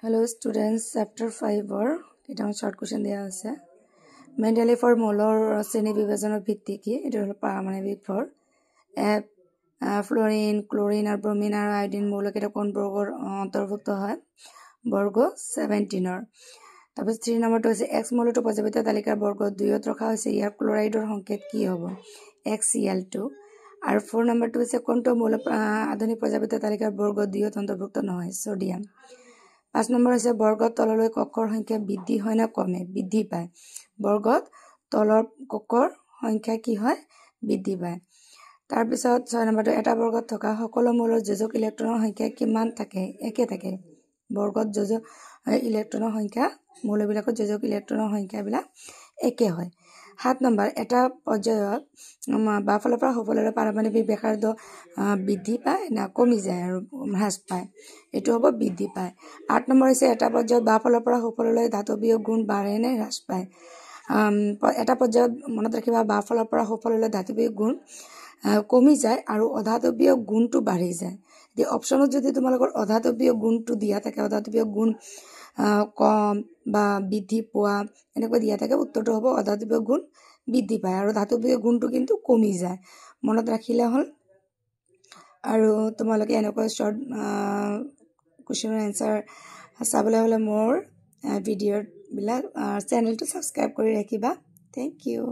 Hello students, chapter 5 or এটা short question দেয়া আছে Mendeleev for molar শ্রেণী বিভাজনৰ ভিত্তি কি এটা হলো পাৰমাণবিক ভৰ Florin chlorine R bromine R iodine মৌলক এটা কোন বৰ্গৰ অন্তৰ্ভুক্ত হয় বৰ্গ 17 ৰ তাৰপিছত 3 নম্বৰটো আছে x মৌলটো পৰ্যায়বৃত্ত তালিকাৰ বৰ্গ 2ত ৰখা হৈছে ইয়াৰ ক্লোৰাইডৰ সংকেত কি হ'ব XCl2 আৰু 4 নম্বৰটো আছে কোনটো মৌল আধুনিক পৰ্যায়বৃত্ত তালিকাৰ বৰ্গ 2ত অন্তৰ্ভুক্ত নহয় সোডিয়াম 5 নম্বৰ আছে বৰ্গত তললৈ কক্ষৰ সংখ্যা বৃদ্ধি হয় না কমে বৃদ্ধি পায় বৰ্গত তলৰ কক্ষৰ সংখ্যা কি হয় বৃদ্ধি পায় তাৰ পিছত 6 নম্বৰটো এটা বৰ্গত থকা সকলো মৌলৰ যোজক ইলেক্ট্ৰনৰ সংখ্যা কিমান থাকে একে থাকে বৰ্গত যোজক ইলেক্ট্ৰনৰ সংখ্যা মৌলবিলাকৰ যোজক ইলেক্ট্ৰনৰ সংখ্যাবিলাক একে হয় 7 নম্বৰ এটা পৰ্যায়ত বাফলৰ পৰা সফললৈ পাৰমাণবিক ব্যাসাৰ্ধ বৃদ্ধি পায় না কমি যায় আৰু হ্ৰাস পায় এটো হ'ব বৃদ্ধি পায় 8 নম্বৰ হৈছে এটা পৰ্যায়ত বাফলৰ পৰা সফললৈ ধাতৱীয় গুণ বাঢ়ে নে হ্ৰাস পায় এটা পৰ্যায়ত মনত ৰাখিবা বাফলৰ পৰা সফললৈ ধাতৱীয় গুণ কমি যায় আৰু অধাতৱীয় গুণটো বাঢ়ি যায় দি অপচনত যদি তোমালোকৰ অধাতৱীয় গুণটো দিয়া থাকে অধাতৱীয় গুণ কম বা বৃদ্ধি পোৱা এনেকৈ দিয়া থাকে উত্তৰটো হ'ব অধাতৱীয় গুণ বৃদ্ধি পায় আৰু ধাতৱীয় গুণটো কিন্তু কমি যায় মনত ৰাখিলে হ'ল আৰু তোমালোকে এনেকৈ শৰ্ট কোৱেশ্চনৰ এনসাৰ চাবলৈ হলে মোৰ ভিডিঅ' বিলাক চেনেলটো সাবস্ক্ৰাইব কৰি ৰাখিবা থ্যাংক ইউ